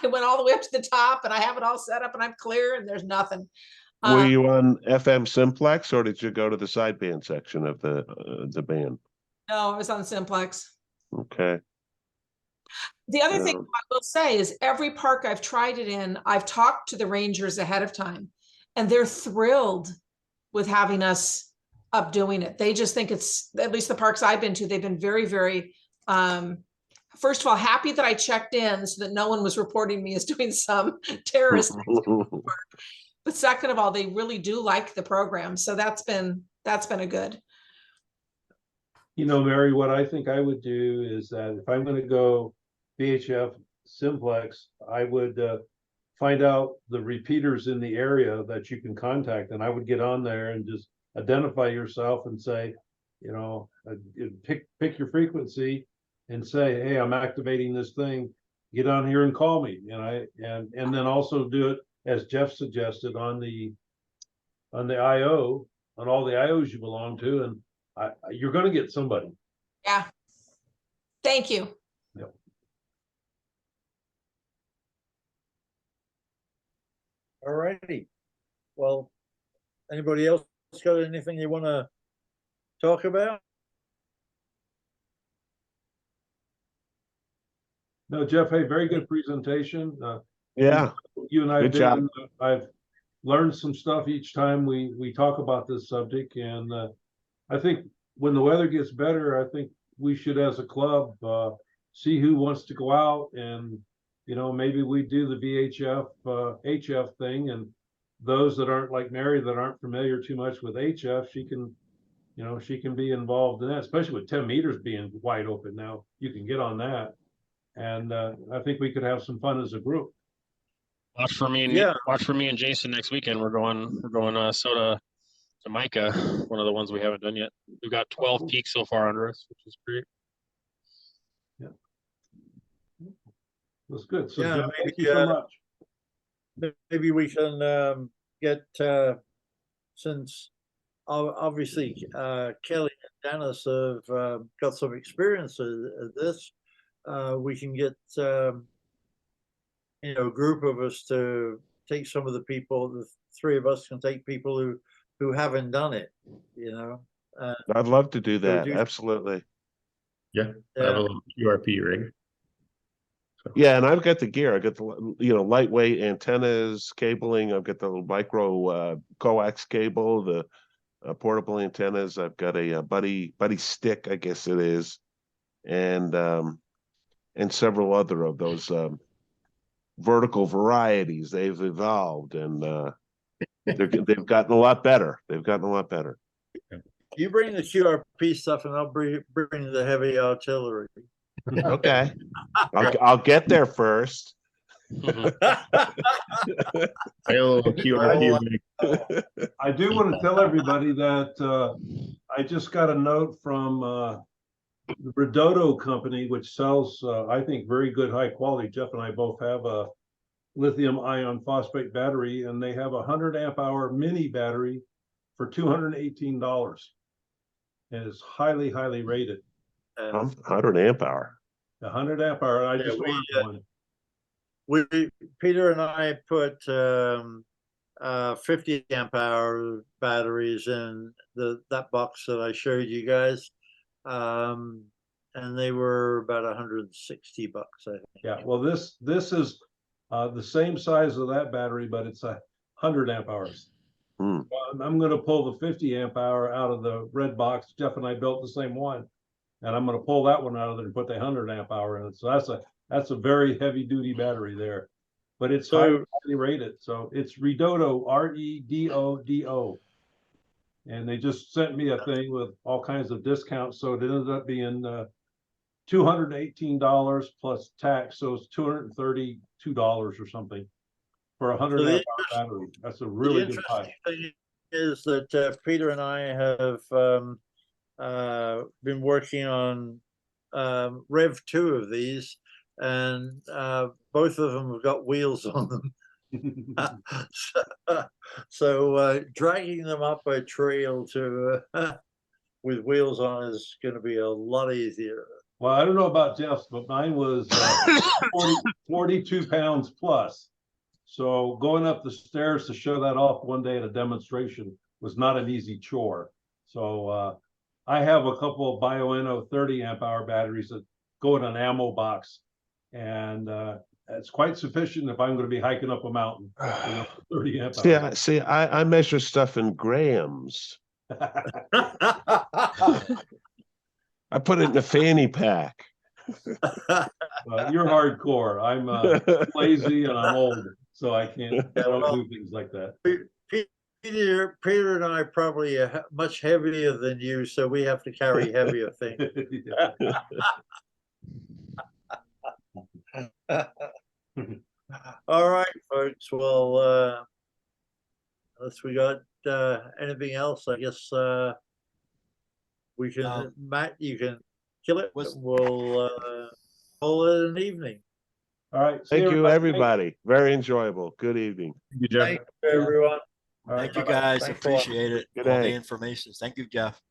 went all the way up to the top and I have it all set up and I'm clear and there's nothing. Were you on FM Simplex, or did you go to the sideband section of the band? No, I was on Simplex. Okay. The other thing I will say is every park I've tried it in, I've talked to the rangers ahead of time and they're thrilled with having us up doing it. They just think it's, at least the parks I've been to, they've been very, very, first of all, happy that I checked in so that no one was reporting me as doing some terrorist activity. But second of all, they really do like the program. So that's been a good. You know, Mary, what I think I would do is that if I'm going to go VHF Simplex, I would find out the repeaters in the area that you can contact, and I would get on there and just identify yourself and say, you know, pick your frequency and say, hey, I'm activating this thing. Get on here and call me, and then also do it as Jeff suggested on the IO, on all the IOs you belong to, and you're going to get somebody. Yeah. Thank you. Yep. All righty. Well, anybody else got anything you want to talk about? No, Jeff, hey, very good presentation. Yeah. You and I Good job. I've learned some stuff each time we talk about this subject, and I think when the weather gets better, I think we should, as a club, see who wants to go out, and you know, maybe we do the VHF HF thing, and those that aren't like Mary, that aren't familiar too much with HF, she can be involved in that, especially with 10 meters being wide open now. You can get on that, and I think we could have some fun as a group. watch for me and Jason next weekend. We're going SOTA to Micah, one of the ones we haven't done yet. We've got 12 peaks so far under us, which is great. Yeah, that's good. So Yeah, Jeff, thank you so much. Maybe we can get, since obviously Kelly and Dennis have got some experience at this, we can get you know, a group of us to take some of the people. The 3 of us can take people who haven't done it, you know. I'd love to do that. do- Absolutely. Yeah, I have a little URP rig. Yeah, and I've got the gear. I got the lightweight antennas, cabling. I've got the little micro coax cable, the portable antennas. I've got a buddy stick, I guess it is, and several other of those vertical varieties. They've evolved, and they've gotten a lot better. You bring the QRP stuff, and I'll bring the heavy artillery. Okay, I'll get there first. Mhm. I got a little QRT rig. I do want to tell everybody that I just got a note from the Redodo company, which sells, I think, very good high quality. Jeff and I both have a lithium ion phosphate battery, and they have a 100 amp hour mini battery for $218. And it's highly, highly rated. 100 amp hour. 100 amp hour. I Yeah, just we, ordered one. Peter and I put 50 amp hour batteries in that box that I showed you guys. And they were about $160, I think. Yeah, well, this is the same size of that battery, but it's 100 amp hours. Hmm. I'm going to pull the 50 amp hour out of the red box. Jeff and I built the same one, and I'm going to pull that one out of there and put the 100 amp hour in it. So that's a very heavy duty battery there, but it's highly rated. So it's Redodo, REDODO, and they just sent me a thing with all kinds of discounts. So it ended up being $218 plus tax, so it's $232 or something for a 100 amp hour battery. That's a really good buy. The interesting thing is that Peter and I have been working on Rev 2 of these, and both of them have got wheels on them. So dragging them up a trail to with wheels on is going to be a lot easier. Well, I don't know about Jeff's, but mine was 42 pounds plus. So going up the stairs to show that off one day at a demonstration was not an easy chore. So I have a couple of Bioenno 30 amp hour batteries that go in an ammo box, and it's quite sufficient if I'm going to be hiking up a mountain. 30 amp hour. See, I measure stuff in grams. I put it in a fanny pack. You're hardcore. I'm lazy and I'm old, so I don't do things like that. Peter and I are probably much heavier than you, so we have to carry heavier things. All right, folks. Well, unless we got anything else, I guess we can. Matt, you can kill it. We'll call it an evening. All right. Thank you, everybody. Very enjoyable. Good evening. Thank you, everyone. All right, Thank you, guys. Appreciate it. All the information. Thank you, Jeff.